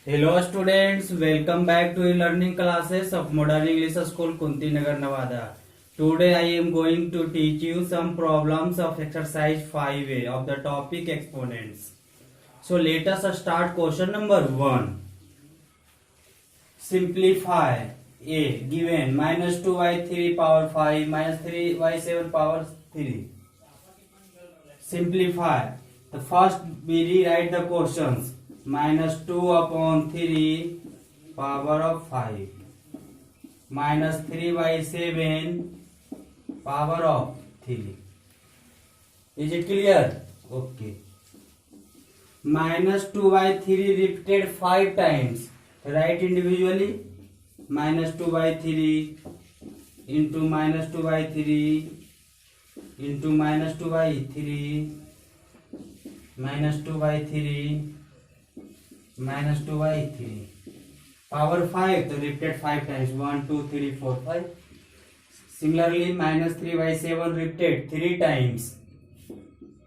Hello students, welcome back to e-learning classes of Modern English School, Kunti Nagar, Nevada. Today I am going to teach you some problems of exercise 5A of the topic exponents. So let us start question number 1. Simplify. A. Given minus 2y3 power 5 minus 3y7 power 3. Simplify. The first we rewrite the questions. Minus 2 upon 3 power of 5 minus 3 by 7 power of 3. Is it clear? Okay. Minus 2 by 3 repeated 5 times. Write individually. Minus 2 by 3 into minus 2 by 3 into minus 2 by 3 minus 2 by 3 minus 2 by 3 power 5, so repeated 5 times. 1 2 3 4 5. Similarly, minus 3 by 7 repeated 3 times.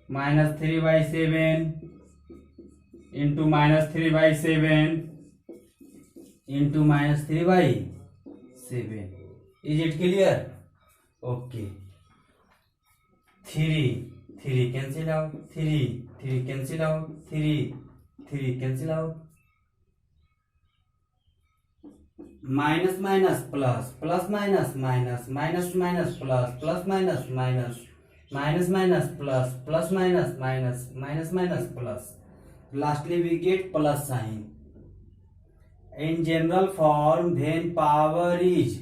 Minus 3 by 7 into minus 3 by 7 into minus 3 by 7. Is it clear? Okay. 3 cancel out, 3 cancel out, 3 cancel out. Minus minus plus, plus minus minus, minus minus plus, plus minus minus, minus minus plus, plus minus minus, minus minus plus. Lastly we get plus sign. In general form, when power is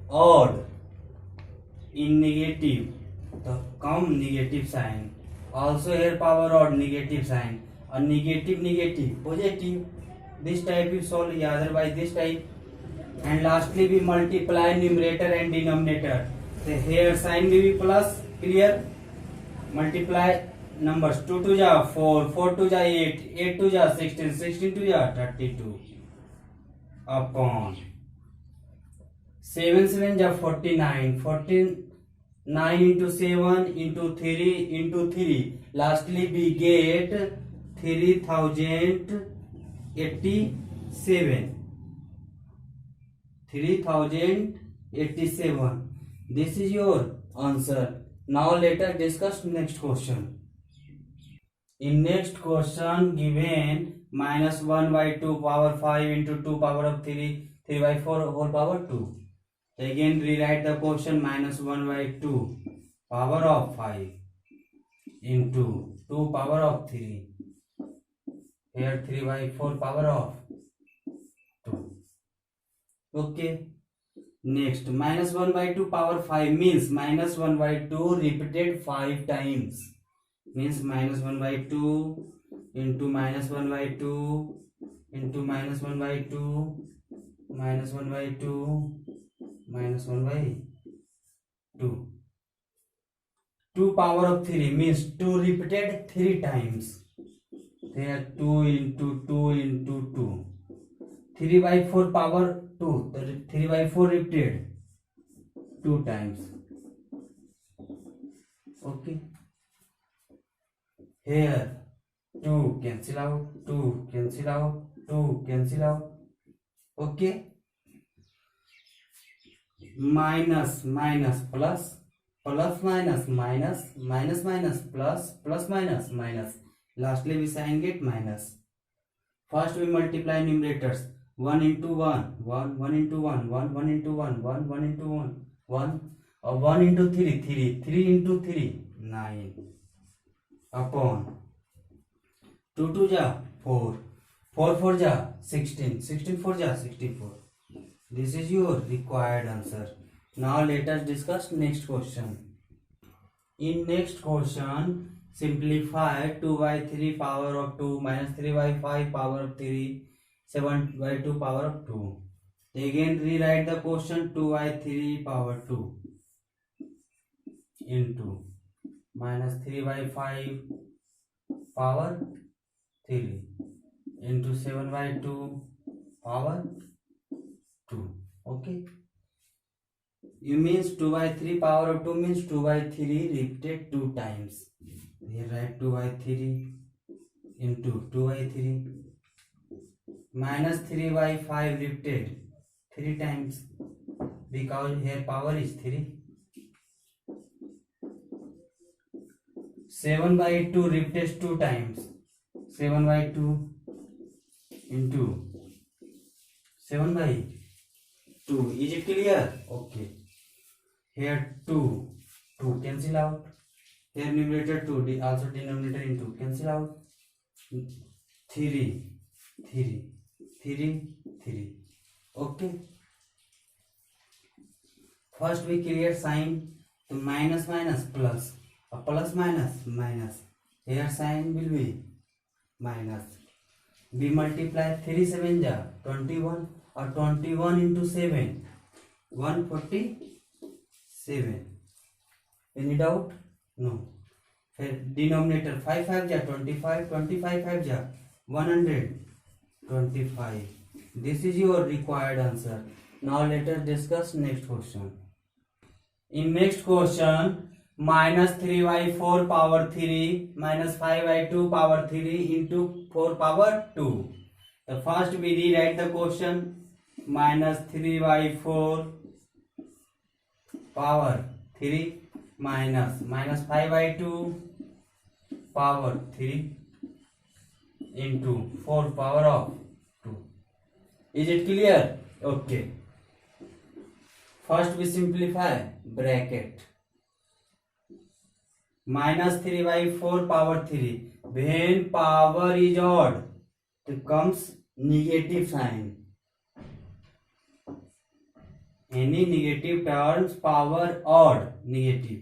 odd, in negative, तो come negative sign. Also here power odd, negative sign. A negative, positive. This type you solve, otherwise this type. And lastly we multiply numerator and denominator. So here sign will be plus, clear? Multiply numbers. 2 to ja 4, 4 to ja 8, 8 to ja 16, 16 to ja 32 upon 7 7 ja 49, 49 into 7 into 3 into 3. Lastly we get 3087. 3087. This is your answer. Now let us discuss next question. In next question, given minus 1 by 2 power 5 into 2 power of 3, 3 by 4 whole power 2. Again rewrite the question. Minus 1 by 2 power of 5 into 2 power of 3. Here 3 by 4 power of 2. Okay. Next, minus 1 by 2 power 5 means minus 1 by 2 repeated 5 times. Means minus 1 by 2 into minus 1 by 2 into minus 1 by 2 minus 1 by 2 minus 1 by 2. 2 power of 3 means 2 repeated 3 times. There 2 into 2 into 2. 3 by 4 power 2. 3 by 4 repeated 2 times. Okay. Here 2 cancel out, 2 cancel out, 2 cancel out. Okay. Minus minus plus, plus minus minus, minus minus plus, plus minus minus. Lastly we sign get minus. First we multiply numerators. 1 into 1, 1, 1 into 1, 1, 1 into 1, 1, 1 into 1, 1, 1 into 3, 3, 3 into 3, 9, upon 2 2 ja 4, 4 4 ja 16, 16 4 ja 64. This is your required answer. Now let us discuss next question. In next question, simplify 2 by 3 power of 2 minus 3 by 5 power of 3, 7 by 2 power of 2. Again rewrite the question. 2 by 3 power 2 into minus 3 by 5 power 3 into 7 by 2 power 2. Okay. You means 2 by 3 power of 2 means 2 by 3 repeated 2 times. Here write 2 by 3 into 2 by 3 minus 3 by 5 repeated 3 times because here power is 3. 7 by 2 repeated 2 times. 7 by 2 into 7 by 2. Is it clear? Okay. Here 2 cancel out. Here numerator 2 also denominator into cancel out. 3. Okay. First we create sign to minus plus. A plus minus. Here sign will be minus. We multiply 3 7 ja 21 or 21 into 7 147. Any doubt? No. फिर denominator 5 5 ja 25 25 5 ja 125. This is your required answer. Now let us discuss next question. In next question, minus 3 by 4 power 3 minus 5 by 2 power 3 into 4 power 2. The first we rewrite the question. Minus 3 by 4 power 3 minus 5 by 2 power 3 into 4 power of 2. Is it clear? Okay. First we simplify bracket. Minus 3 by 4 power 3. When power is odd, it comes negative sign. Any negative terms power odd negative.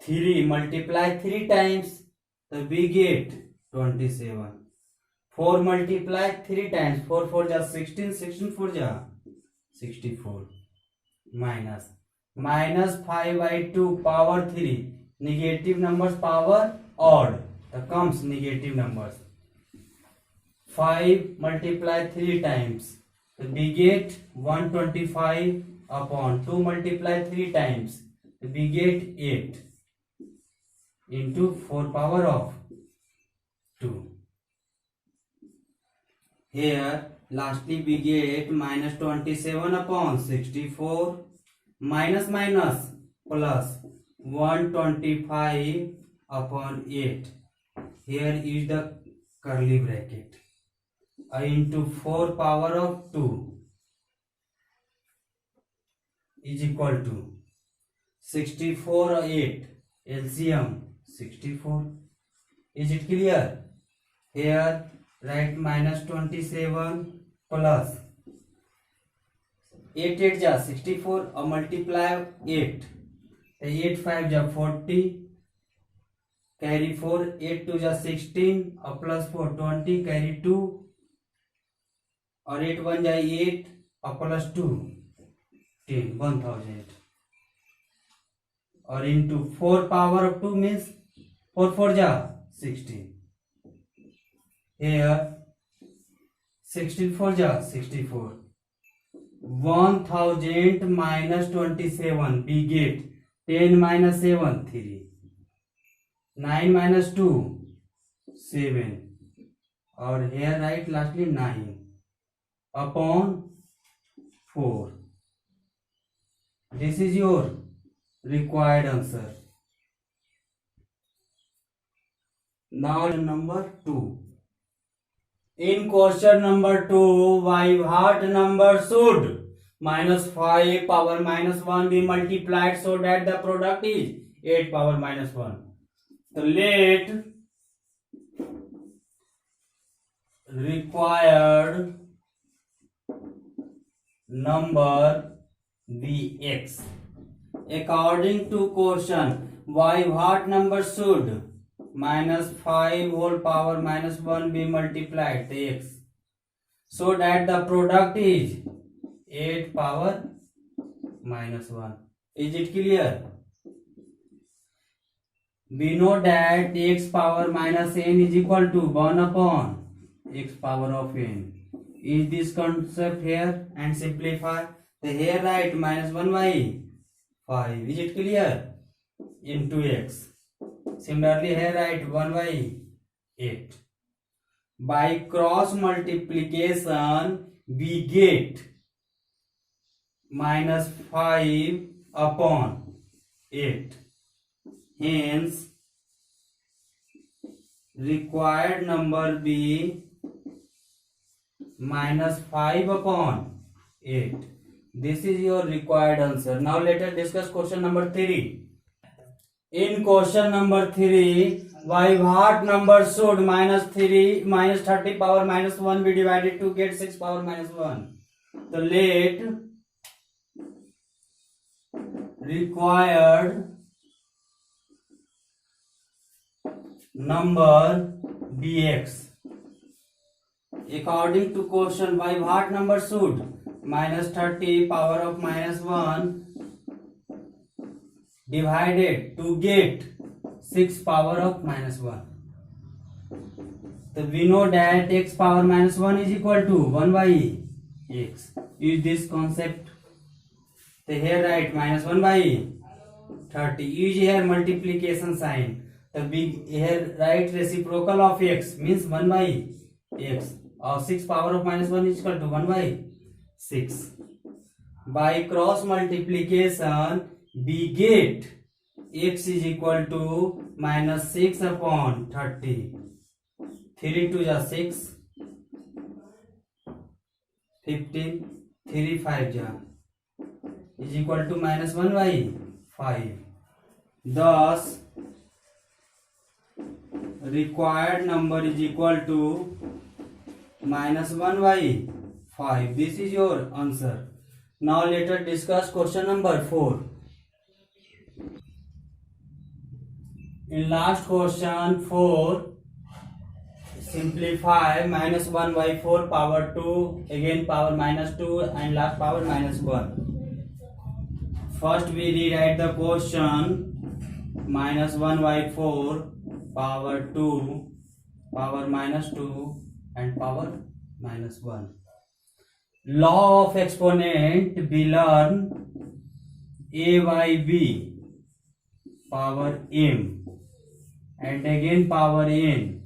3 multiply 3 times, so we get 27. 4 multiply 3 times, 4 4 ja 16, 16 4 ja 64. Minus 5 by 2 power 3. Negative numbers power odd, that comes negative numbers. 5 multiply 3 times, so we get 125 upon 2 multiply 3 times, so we get 8 into 4 power of 2. Here lastly we get minus 27 upon 64 minus plus 125 upon 8. Here is the curly bracket. Into 4 power of 2 is equal to 64 or 8. LCM 64. Is it clear? Here write minus 27 plus 8 8 ja 64 or multiply 8. 8 5 ja 40. Carry 4. 8 2 ja 16 or plus 4 20. Carry 2 or 8 1 ja 8 or plus 2 10 1000. Or into 4 power of 2 means 4 4 ja 16. Here 16 4 ja 64. 1000 minus 27 we get 10 minus 7 3. 9 minus 2 7. Or here write lastly 9 upon 4. This is your required answer. Now number 2. In question number 2, by what number should minus 5 power minus 1 be multiplied so that the product is 8 power minus 1? So let required number be x. According to question, by what number should minus 5 whole power minus 1 be multiplied to x so that the product is 8 power minus 1? Is it clear? We know that x power minus n is equal to 1 upon x power of n. Is this concept here and simplify? So here write minus 1 by 5. Is it clear? Into x. Similarly here write 1 by 8. By cross multiplication we get minus 5 upon 8. Hence required number be minus 5 upon 8. This is your required answer. Now let us discuss question number 3. In question number 3, by what number should minus 30 power minus 1 be divided to get 6 power minus 1? So let required number be x. According to question, by what number should minus 30 power of minus 1 divided to get 6 power of minus 1? So we know that x power minus 1 is equal to 1 by x. Use this concept. So here write minus 1 by 30. Use here multiplication sign. So we here write reciprocal of x means 1 by x. Or 6 power of minus 1 is equal to 1 by 6. By cross multiplication we get x is equal to minus 6 upon 30. 3 to the 6, 15, 3 5 ja is equal to minus 1 by 5. Thus required number is equal to minus 1 by 5. This is your answer. Now let us discuss question number 4. In last question 4, simplify minus 1 by 4 power 2, again power minus 2 and last power minus 1. First we rewrite the question minus 1 by 4 power 2 power minus 2 and power minus 1. Law of exponent we learn a by b power m and again power n.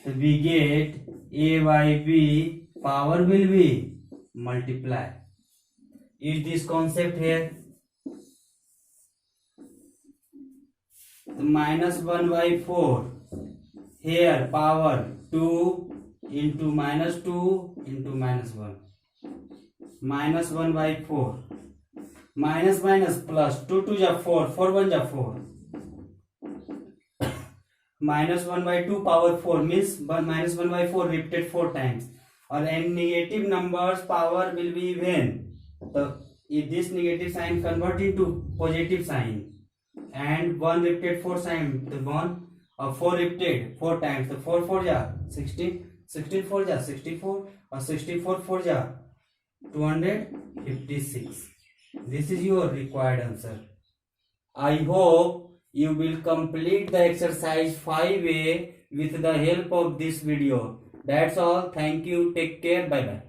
So we get a by b power will be multiply. Use this concept here. So minus 1 by 4 here power 2 into minus 2 into minus 1. Minus 1 by 4 minus minus plus 2 to the 4, 4 1 the 4. Minus 1 by 2 power 4 means minus 1 by 4 repeated 4 times. Or any negative numbers power will be even. So if this negative sign convert into positive sign and 1 repeated 4 sign, the 1 or 4 repeated 4 times. So 4 4 ja 16, 16 4 ja 64 or 64 4 ja 256. This is your required answer. I hope you will complete the exercise 5A with the help of this video. That's all. Thank you. Take care. Bye bye.